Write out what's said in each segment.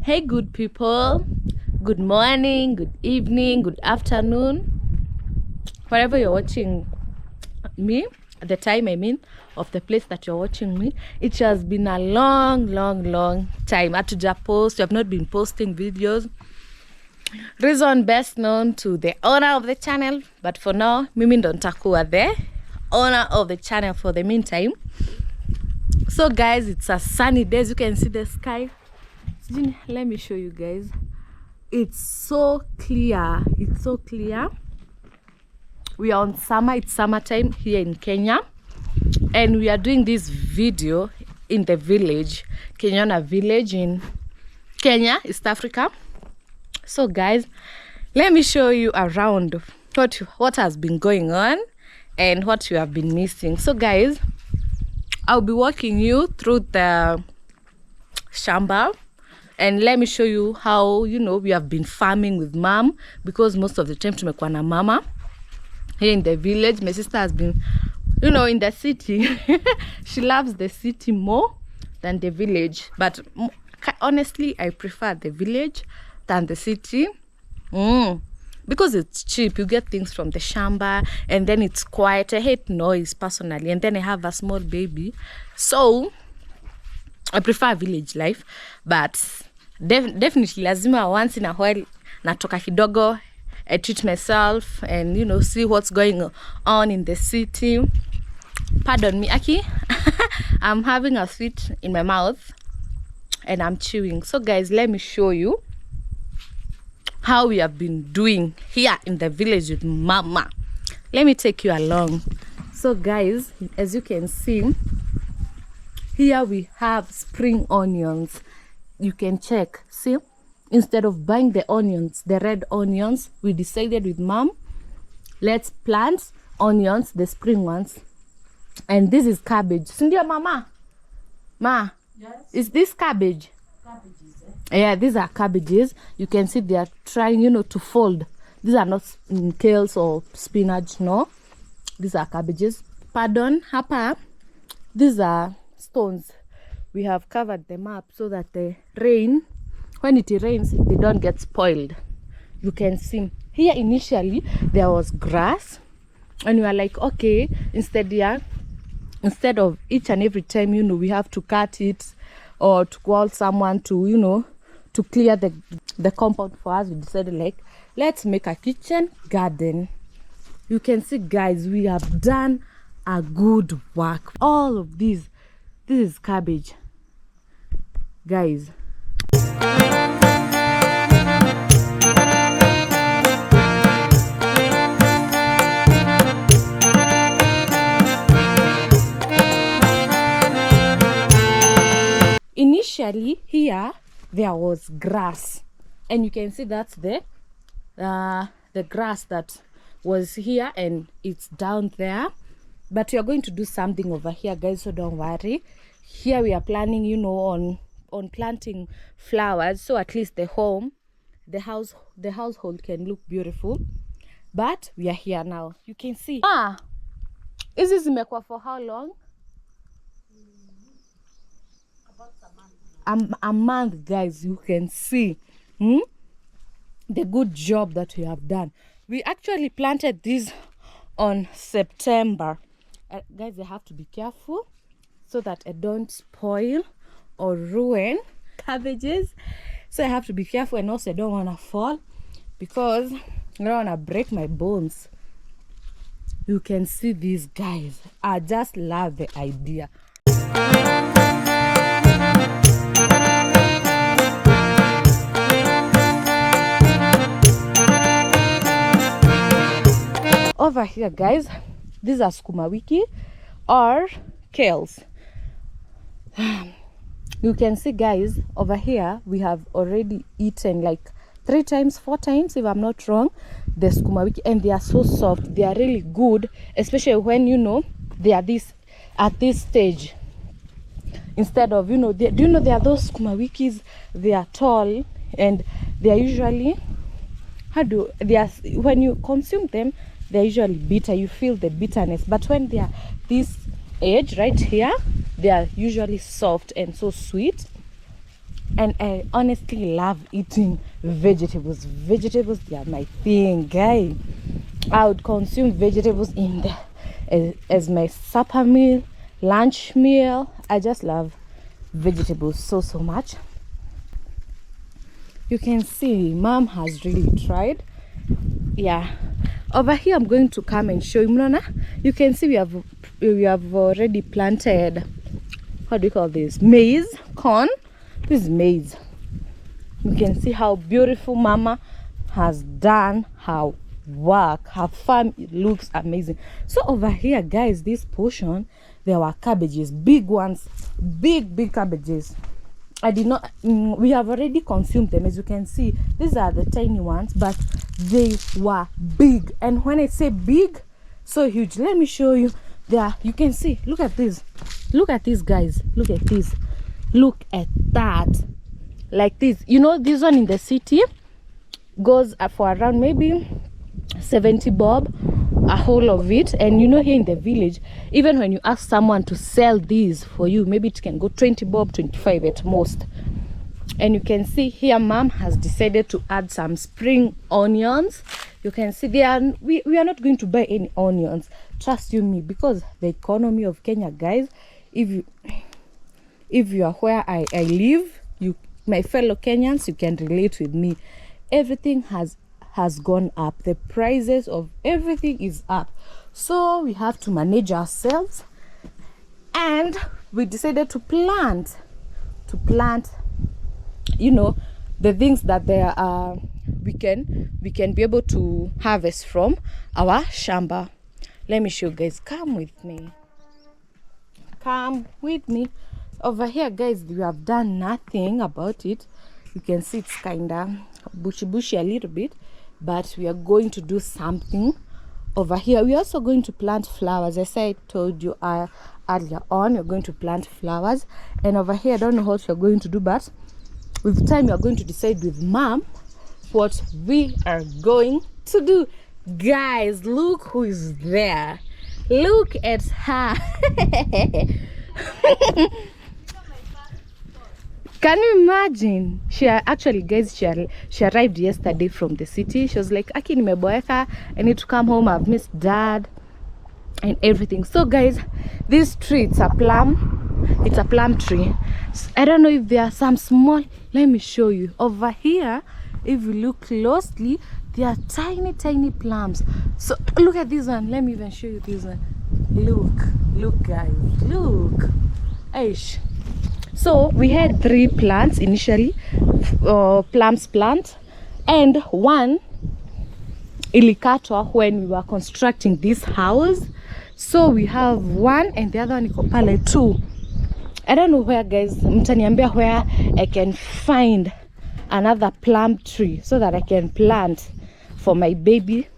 Hey good people, good morning, good evening, good afternoon, wherever you're watching me, at the time of the place that you're watching me. It has been a long time. Hatuja post, we have not been posting videos. Reason best known to the owner of the channel, but for now mimi ndo nitakuwa the owner of the channel for the meantime. So guys, it's a sunny day. As you can see the sky, let me show you guys. It's so clear, we are on summer. It's summertime here in Kenya, and we are doing this video in the village, Kenyana village in Kenya, East Africa. So guys, let me show you around what has been going on and what you have been missing. So guys, I'll be walking you through the shamba, and let me show you how, we have been farming with mom, because most of the time tumekuwa na mama here in the village. My sister has been, in the city. She loves the city more than the village, but honestly I prefer the village than the city, because it's cheap. You get things from the shamba, and then it's quiet. I hate noise personally, and then I have a small baby, so I prefer village life. But definitely lazima once in a while natoka kidogo, I treat myself and see what's going on in the city. Pardon me, Aki. I'm having a sweet in my mouth and I'm chewing. So guys, let me show you how we have been doing here in the village with mama. Let me take you along. So guys, as you can see, here we have spring onions. You can check, see, instead of buying the onions, the red onions, we decided with mom, let's plant onions, the spring ones. And this is cabbage. Sindio, mama? Ma, yes? Is this cabbage? Cabbages, eh? Yeah, these are cabbages. You can see they are trying, to fold. These are not kales or spinach, no. These are cabbages. Pardon, hapa. These are stones. We have covered them up so that the rain, when it rains, they don't get spoiled. You can see here initially there was grass, and we are like, okay, instead of each and every time we have to cut it or to call someone to to clear the compound for us, we decided like, let's make a kitchen garden. You can see guys, we have done a good work. All of this is cabbage, guys. Initially here there was grass, and you can see that's the grass that was here and it's down there. But we are going to do something over here, guys, so don't worry. Here we are planning on planting flowers, so at least the household can look beautiful. But we are here now. You can see. Is this zimekuwa for how long? About a month, guys. You can see the good job that we have done. We actually planted this on September. Guys, I have to be careful so that I don't spoil or ruin cabbages. So I have to be careful, and also I don't want to fall because I don't want to break my bones. You can see these guys. I just love the idea. Over here, guys, these are sukuma wiki or kales. You can see, guys, over here we have already eaten like 3 times, 4 times if I'm not wrong, the sukuma wiki, and they are so soft. They are really good, especially when they are at this stage. Instead of there are those sukuma wikis, they are tall and they are usually when you consume them, they're usually bitter. You feel the bitterness, but when they are this age right here, they are usually soft and so sweet. And I honestly love eating vegetables. Vegetables, they are my thing, guys. I would consume vegetables in the as my supper meal, lunch meal. I just love vegetables so much. You can see mom has really tried. Yeah, over here I'm going to come and show you. Mnona, you can see we have already planted, how do you call this, maize, corn. This is maize. You can see how beautiful mama has done her work. Her farm, it looks amazing. So over here, guys, this portion, there were cabbages, big ones, big cabbages. I did not, we have already consumed them. As you can see, these are the tiny ones, but they were big. And when I say big, so huge, let me show you. There, you can see, look at this, guys, look at this, look at that, like this. You know, this one in the city goes for around maybe 70 bob, a whole of it. And you know, here in the village, even when you ask someone to sell these for you, maybe it can go 20 bob, 25 at most. And you can see here mom has decided to add some spring onions. You can see we are not going to buy any onions, trust you me, because the economy of Kenya, guys, if you are where I live, you, my fellow Kenyans, you can relate with me. Everything has gone up. The prices of everything is up, so we have to manage ourselves. And we decided to plant, you know, the things that there are, we can be able to harvest from our shamba. Let me show you guys. Come with me. Over here, guys, we have done nothing about it. You can see it's kinda bushy a little bit, but we are going to do something over here. We're also going to plant flowers. As I told you earlier on, we're going to plant flowers. And over here, I don't know what we're going to do, but with time, we're going to decide with mom what we are going to do. Guys, look who is there. Look at her. Can you imagine? She actually, guys, she arrived yesterday from the city. She was like, Aki, nimeboeka, I need to come home, I've missed dad and everything. So guys, this tree, it's a plum tree. I don't know if there are some small, let me show you. Over here, if you look closely, there are tiny plums. So look at this one. Let me even show you this one. Look guys, look. Aish. So we had 3 plants initially, plums plant, and one ilikatwa when we were constructing this house. So we have 1 and the other one iko pale 2. I don't know where, guys, mtaniambia where I can find another plum tree so that I can plant for my baby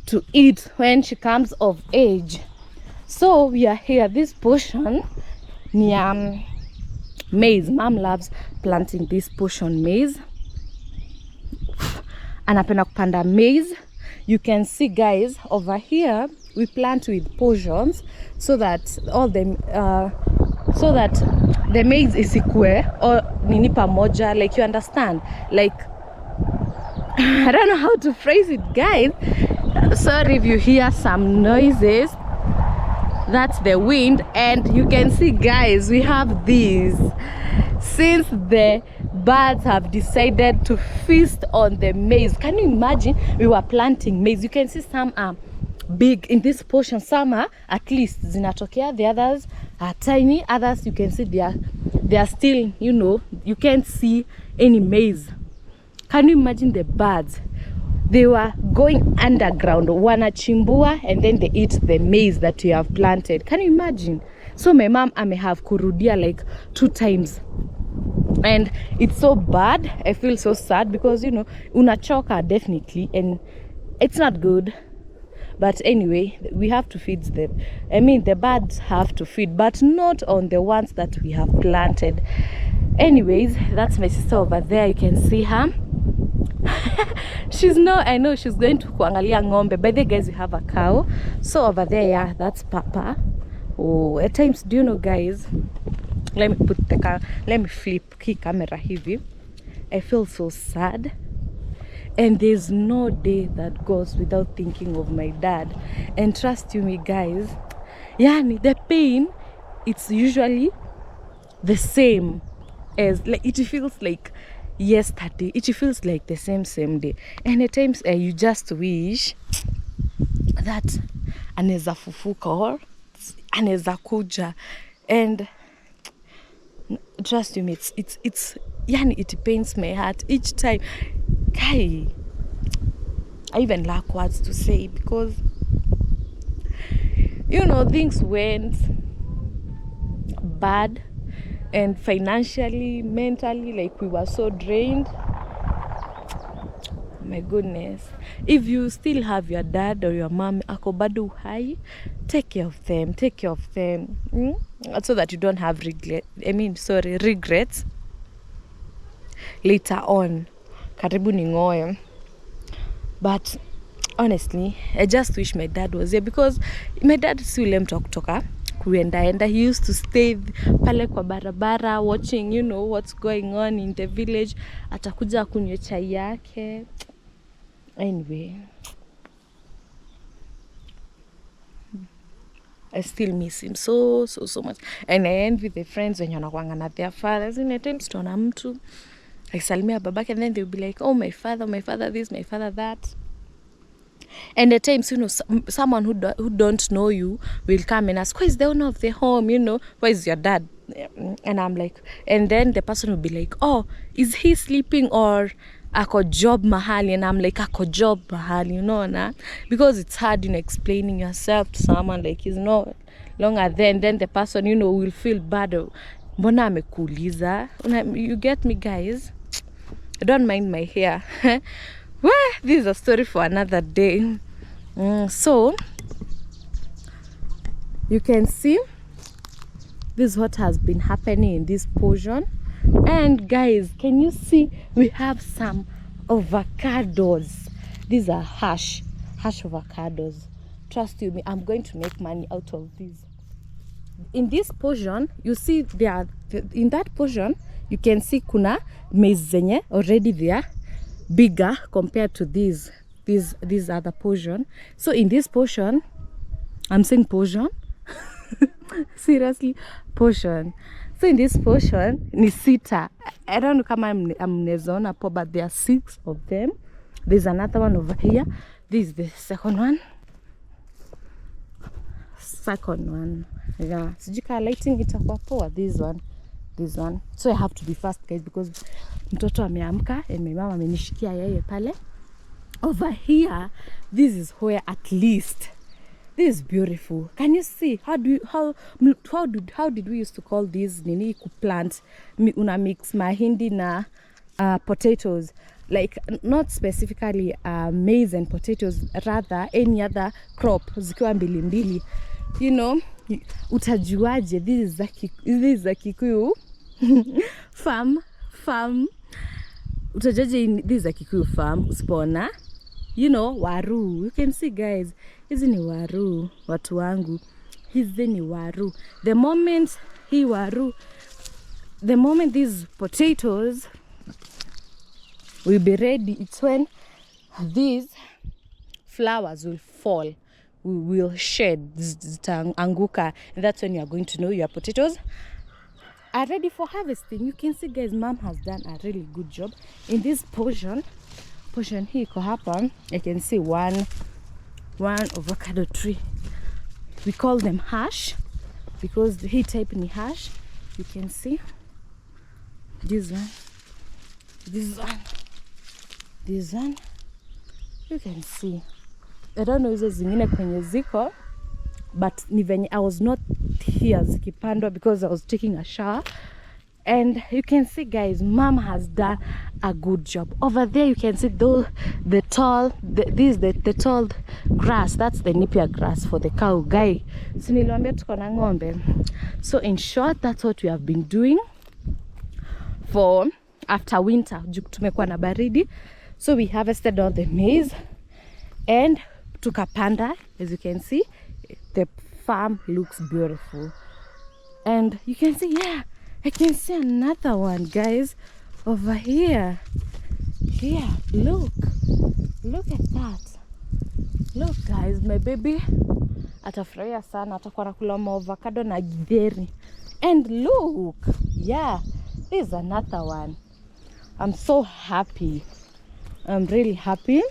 to eat when she comes of age. So we are here. This portion near maize. Mom loves planting this portion maize. Anapenda kupanda maize. You can see, guys, over here we plant with portions so that all them so that the maize isikue or nini pamoja, like, you understand, like, I don't know how to phrase it, guys. Sorry if you hear some noises, that's the wind. And you can see, guys, we have these, since the birds have decided to feast on the maize. Can you imagine? We were planting maize. You can see some are big in this portion, some are at least zinatokea, the others are tiny, others you can see they are still, you know, you can't see any maize. Can you imagine the birds? They were going underground, wanachimbua, and then they eat the maize that we have planted. Can you imagine? So my mom may have kurudia like 2 times, and it's so bad. I feel so sad because, you know, unachoka definitely, and it's not good. But anyway, we have to feed them. I mean, the birds have to feed, but not on the ones that we have planted. Anyways, that's my sister over there. You can see her. I know she's going to kuangalia ng'ombe. By the way, guys, we have a cow. So over there, yeah, that's Papa. Oh, at times, do you know, guys, let me flip key camera hivi. I feel so sad, and there's no day that goes without thinking of my dad. And trust you me guys, yani the pain, it's usually the same as, like, it feels like yesterday, it feels like the same day. And at times you just wish that anaweza fufuka or anaweza kuja. And trust me, it's yani it pains my heart each time. Kai, I even lack words to say, because you know, things went bad, and financially, mentally, like, we were so drained. My goodness, if you still have your dad or your mom ako bado uhai, take care of them so that you don't have regrets later on. Karibu ningoe. But honestly, I just wish my dad was here, because my dad si ule mtu kutoka kuendaenda. He used to stay pale kwa barabara watching, you know, what's going on in the village. Atakuja kunywa chai yake. Anyway, I still miss him so much. And I envy the friends when wanakuanga na their fathers. In a time tunaona mtu akisalimia babake, and then they'll be like, oh, my father this, my father that. And at times, you know, someone who don't know you will come and ask, where is the owner of the home, you know, where is your dad? And I'm like, and then the person will be like, oh, is he sleeping or ako job mahali? And I'm like, ako job mahali, you know, na? Because it's hard, you know, explaining yourself to someone, like, he's no longer there. And then the person, you know, will feel bad. Mbona amekuuliza? You get me, guys? I don't mind my hair. Well, this is a story for another day. So you can see this is what has been happening in this portion. And guys, can you see we have some avocados? These are hash avocados. Trust you me, I'm going to make money out of these. In this portion, you see in that portion you can see kuna maize zenye already there bigger compared to these other portion. So in this portion, I'm saying portion seriously, portion. So in this portion ni sita. I don't know kama mnezona po, but there are 6 of them. There's another one over here. This is the second one. Yeah, sijika lighting itakuwa poa. This one. So I have to be fast, guys, because mtoto ameamka and my mama amenishikia yeye pale. Over here, this is where at least this is beautiful. Can you see how did we used to call this nini plant? Una mix mahindi na potatoes, like not specifically maize and potatoes, rather any other crop zikiwa mbili, you know. Utajuaje this is a Kikuyu farm? Utajuaje this is a Kikuyu farm usipoona, you know, waru. You can see, guys, hizi ni waru, watu wangu, hizi ni waru. The moment these potatoes will be ready, it's when these flowers will fall, we will shed, zitaanguka, and that's when you are going to know your potatoes are ready for harvesting. You can see, guys, mom has done a really good job in this portion hii iko hapa. I can see one avocado tree. We call them hash because hii type ni hash. You can see this one. You can see, I don't know hizo zingine kwenye ziko, but ni venye I was not here zikipandwa because I was taking a shower. And you can see, guys, mom has done a good job. Over there you can see the tall grass. That's the Napier grass for the cow, guy. So niliwaambia tuko na ng'ombe. So in short, that's what we have been doing for after winter. Tumekuwa na baridi. So we harvested all the maize and tukapanda. As you can see, the farm looks beautiful. And you can see, yeah, I can see another one, guys, over here. Here, look at that. Look, guys, my baby atafurahia sana, atakuwa nakula avocado na githeri. And look, yeah, there's another one. I'm so happy. I'm really happy.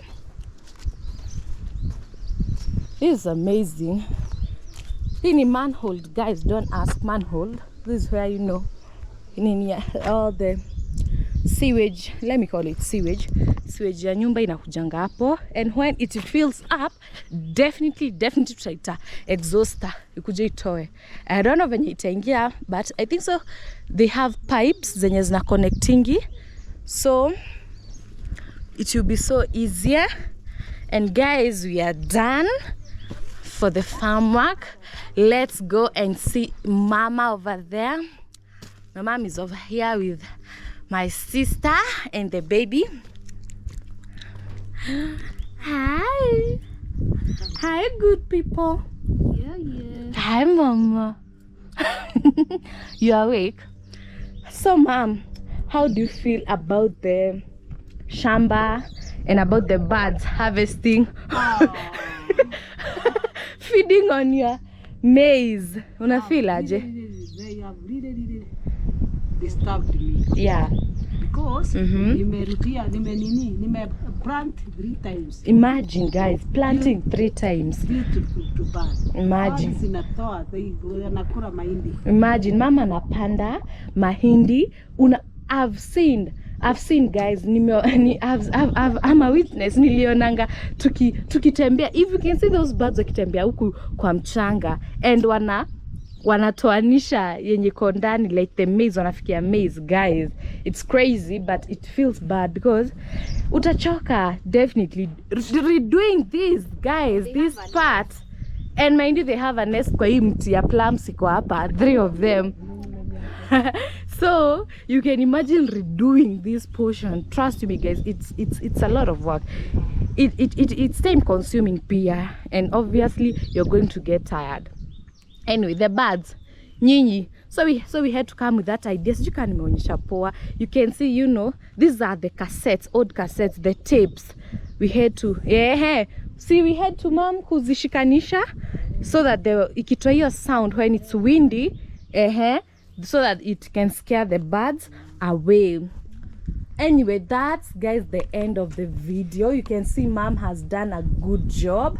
This is amazing. This is manhole, guys. Don't ask, manhole. This is where, you know, in all the sewage, let me call it sewage ya nyumba inakujanga hapo, and when it fills up, definitely tutaita exhauster ikuje itoe. I don't know venye itaingia, but I think so they have pipes zenye zina connectingi, so it will be so easier. And guys, we are done for the farm work. Let's go and see Mama over there. My mom is over here with my sister and the baby. Hi. Hi, good people. Yeah. Hi, Mama. You awake? So, Mom, how do you feel about the shamba and about the birds harvesting? Feeding on your maize. Una feel aje? They have really disturbed me. Yeah. Because nime plant 3 times. Imagine, guys, planting 3 times. Beautiful to bird. Imagine. Zinatoa wanakula mahindi. Imagine mama anapanda mahindi. I've seen guys, I'm a witness. Nilionanga tukitembea. If you can see those birds wakitembea huku kwa mchanga, and wanatoanisha yenye kondani, like the maize, wanafikia maize, guys. It's crazy, but it feels bad because utachoka definitely redoing this, guys, this part. And mind you, they have a nest kwa hii mti ya plums iko hapa, 3 of them. So you can imagine redoing this portion. Trust me, guys, it's a lot of work. It's time consuming pia, and obviously you're going to get tired. Anyway, the birds, nyinyi, so we had to come with that idea. So you can nimeonyesha poa. You can see, you know, these are the cassettes, old cassettes, the tapes. We had to we had to mom kuzishikanisha so that ikitoa hiyo sound when it's windy, so that it can scare the birds away. Anyway, that's, guys, the end of the video. You can see mom has done a good job.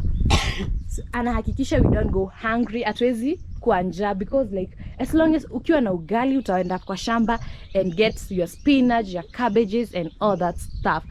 Anahakikisha we don't go hungry, atwezi kuwa njaa, because like as long as ukiwa na ugali utaenda kwa shamba and get your spinach, your cabbages and all that stuff.